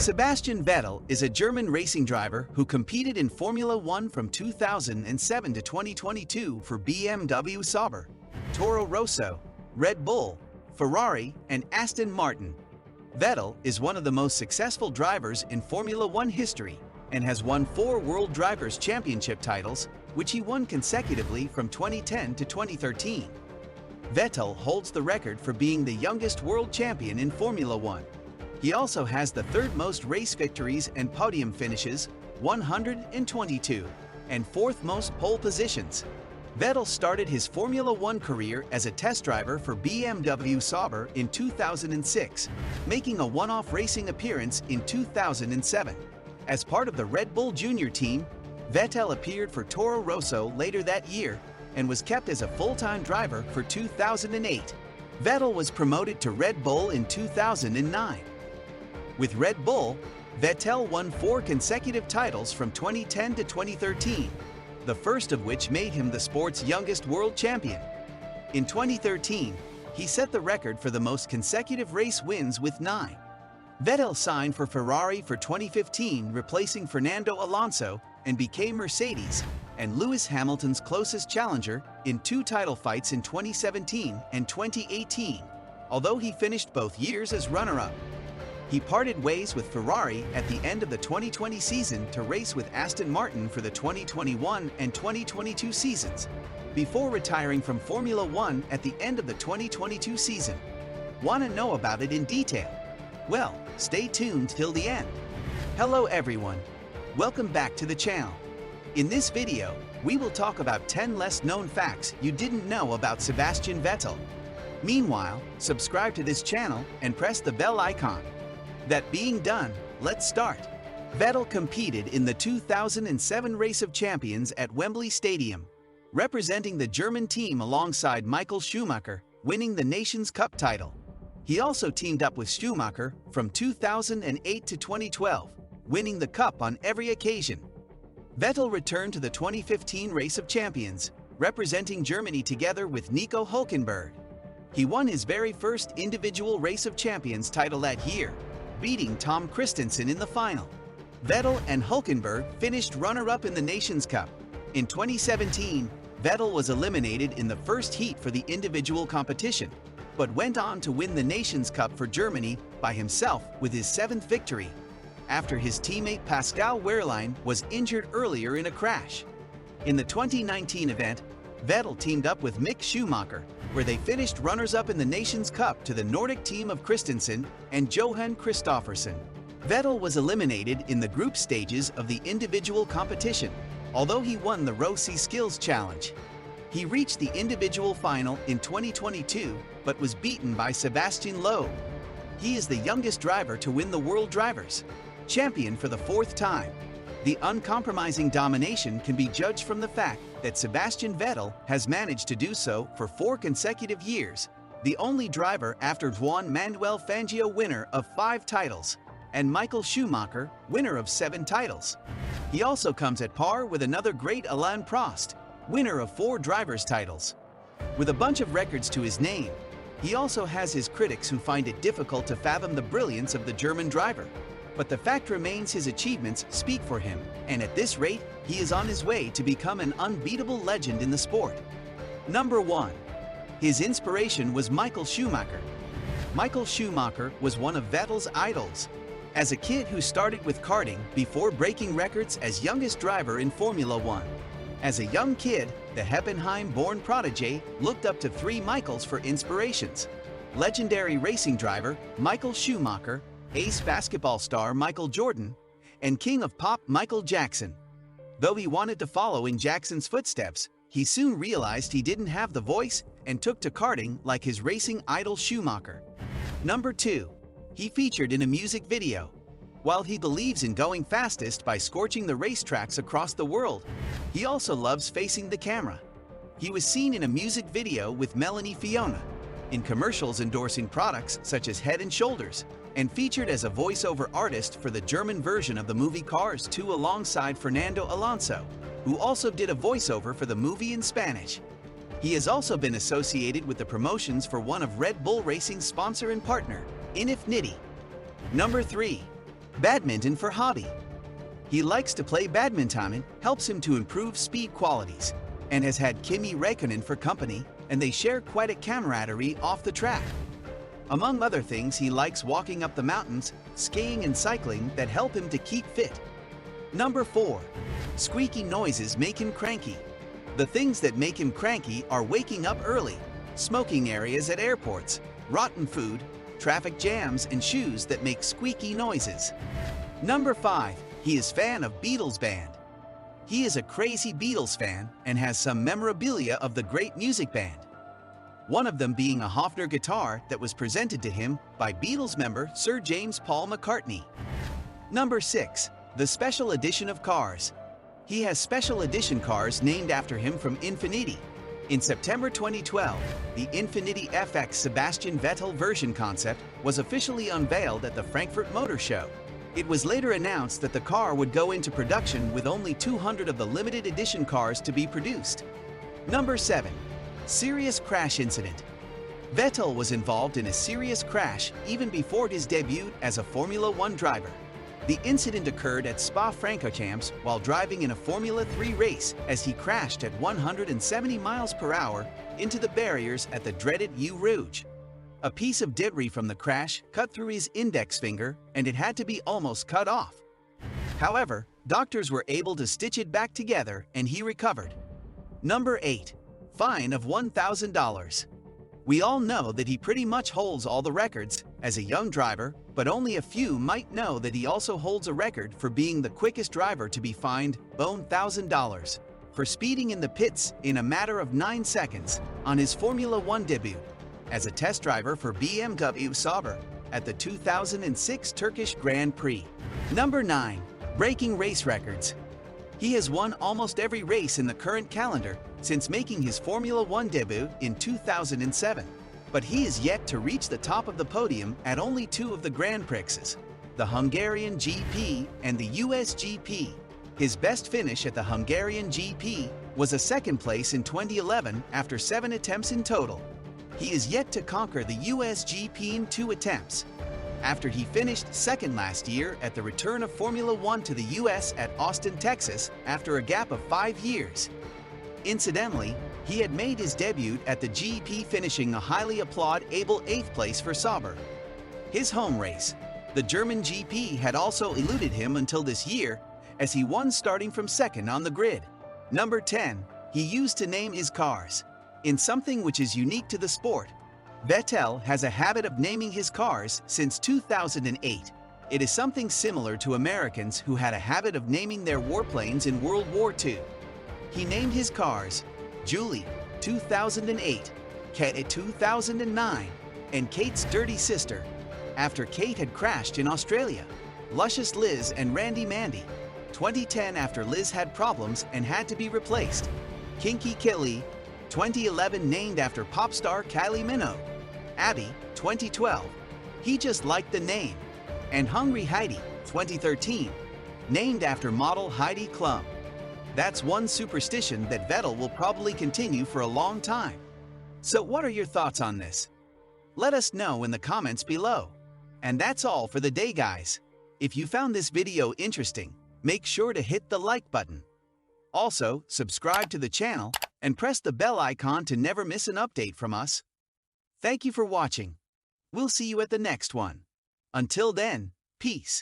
Sebastian Vettel is a German racing driver who competed in Formula One from 2007 to 2022 for BMW Sauber, Toro Rosso, Red Bull, Ferrari, and Aston Martin. Vettel is one of the most successful drivers in Formula One history and has won 4 World Drivers' Championship titles, which he won consecutively from 2010 to 2013. Vettel holds the record for being the youngest world champion in Formula One. He also has the 3rd most race victories and podium finishes, 122, and 4th most pole positions. Vettel started his Formula One career as a test driver for BMW Sauber in 2006, making a one-off racing appearance in 2007. As part of the Red Bull Junior team, Vettel appeared for Toro Rosso later that year and was kept as a full-time driver for 2008. Vettel was promoted to Red Bull in 2009. With Red Bull, Vettel won 4 consecutive titles from 2010 to 2013, the first of which made him the sport's youngest world champion. In 2013, he set the record for the most consecutive race wins with 9. Vettel signed for Ferrari for 2015, replacing Fernando Alonso, and became Mercedes and Lewis Hamilton's closest challenger in 2 title fights in 2017 and 2018, although he finished both years as runner-up. He parted ways with Ferrari at the end of the 2020 season to race with Aston Martin for the 2021 and 2022 seasons, before retiring from Formula One at the end of the 2022 season. Want to know about it in detail? Well, stay tuned till the end. Hello everyone, welcome back to the channel. In this video, we will talk about 10 less known facts you didn't know about Sebastian Vettel. Meanwhile, subscribe to this channel and press the bell icon. That being done, let's start. Vettel competed in the 2007 Race of Champions at Wembley Stadium, representing the German team alongside Michael Schumacher, winning the Nations Cup title. He also teamed up with Schumacher from 2008 to 2012, winning the Cup on every occasion. Vettel returned to the 2015 Race of Champions, representing Germany together with Nico Hülkenberg. He won his very first individual Race of Champions title that year, beating Tom Christensen in the final. Vettel and Hülkenberg finished runner-up in the Nations Cup. In 2017, Vettel was eliminated in the first heat for the individual competition, but went on to win the Nations Cup for Germany by himself with his 7th victory, after his teammate Pascal Wehrlein was injured earlier in a crash. In the 2019 event, Vettel teamed up with Mick Schumacher, where they finished runners-up in the Nations Cup to the Nordic team of Christensen and Johan Kristoffersen. Vettel was eliminated in the group stages of the individual competition, although he won the Rossi Skills Challenge. He reached the individual final in 2022, but was beaten by Sebastian Loeb. He is the youngest driver to win the World Drivers' Champion for the 4th time. The uncompromising domination can be judged from the fact that Sebastian Vettel has managed to do so for 4 consecutive years, the only driver after Juan Manuel Fangio, winner of 5 titles, and Michael Schumacher, winner of 7 titles. He also comes at par with another great, Alain Prost, winner of 4 drivers' titles. With a bunch of records to his name, he also has his critics who find it difficult to fathom the brilliance of the German driver. But the fact remains his achievements speak for him, and at this rate, he is on his way to become an unbeatable legend in the sport. Number 1. His inspiration was Michael Schumacher. Michael Schumacher was one of Vettel's idols. As a kid who started with karting before breaking records as youngest driver in Formula One. As a young kid, the Heppenheim-born prodigy looked up to 3 Michaels for inspirations: legendary racing driver Michael Schumacher, ace basketball star Michael Jordan, and king of pop Michael Jackson. Though he wanted to follow in Jackson's footsteps, he soon realized he didn't have the voice and took to karting like his racing idol Schumacher. Number 2. He featured in a music video. While he believes in going fastest by scorching the racetracks across the world, he also loves facing the camera. He was seen in a music video with Melanie Fiona, in commercials endorsing products such as Head & Shoulders, and featured as a voiceover artist for the German version of the movie Cars 2 alongside Fernando Alonso, who also did a voiceover for the movie in Spanish. He has also been associated with the promotions for one of Red Bull Racing's sponsor and partner, Infiniti. Number 3. Badminton for hobby. He likes to play badminton and helps him to improve speed qualities, and has had Kimi Räikkönen for company, and they share quite a camaraderie off the track. Among other things, he likes walking up the mountains, skiing and cycling that help him to keep fit. Number 4. Squeaky noises make him cranky. The things that make him cranky are waking up early, smoking areas at airports, rotten food, traffic jams, and shoes that make squeaky noises. Number 5. He is fan of Beatles band. He is a crazy Beatles fan and has some memorabilia of the great music band. One of them being a Hofner guitar that was presented to him by Beatles member Sir James Paul McCartney. Number 6. The special edition of cars. He has special edition cars named after him from Infiniti. In September 2012, the Infiniti FX Sebastian Vettel version concept was officially unveiled at the Frankfurt Motor Show. It was later announced that the car would go into production with only 200 of the limited edition cars to be produced. Number 7. Serious crash incident. Vettel was involved in a serious crash even before his debut as a Formula One driver. The incident occurred at Spa-Francorchamps while driving in a Formula 3 race as he crashed at 170 miles per hour into the barriers at the dreaded Eau Rouge. A piece of debris from the crash cut through his index finger and it had to be almost cut off. However, doctors were able to stitch it back together and he recovered. Number 8. Fine of $1,000. We all know that he pretty much holds all the records as a young driver, but only a few might know that he also holds a record for being the quickest driver to be fined $1,000 for speeding in the pits in a matter of 9 seconds on his Formula One debut as a test driver for BMW Sauber at the 2006 Turkish Grand Prix. Number 9. Breaking race records. He has won almost every race in the current calendar since making his Formula One debut in 2007. But he is yet to reach the top of the podium at only 2 of the Grand Prixes, the Hungarian GP and the US GP. His best finish at the Hungarian GP was a 2nd place in 2011 after 7 attempts in total. He is yet to conquer the US GP in 2 attempts, after he finished 2nd last year at the return of Formula One to the US at Austin, Texas, after a gap of 5 years. Incidentally, he had made his debut at the GP finishing a highly applaudable 8th place for Sauber. His home race, the German GP, had also eluded him until this year as he won starting from 2nd on the grid. Number 10. He used to name his cars. In something which is unique to the sport, Vettel has a habit of naming his cars since 2008. It is something similar to Americans who had a habit of naming their warplanes in World War II. He named his cars Julie, 2008, Kate, 2009, and Kate's Dirty Sister, after Kate had crashed in Australia. Luscious Liz and Randy Mandy, 2010, after Liz had problems and had to be replaced. Kinky Kelly, 2011, named after pop star Kylie Minogue. Abby, 2012, he just liked the name. And Hungry Heidi, 2013, named after model Heidi Klum. That's one superstition that Vettel will probably continue for a long time. So what are your thoughts on this? Let us know in the comments below. And that's all for the day, guys. If you found this video interesting, make sure to hit the like button. Also, subscribe to the channel and press the bell icon to never miss an update from us. Thank you for watching. We'll see you at the next one. Until then, peace.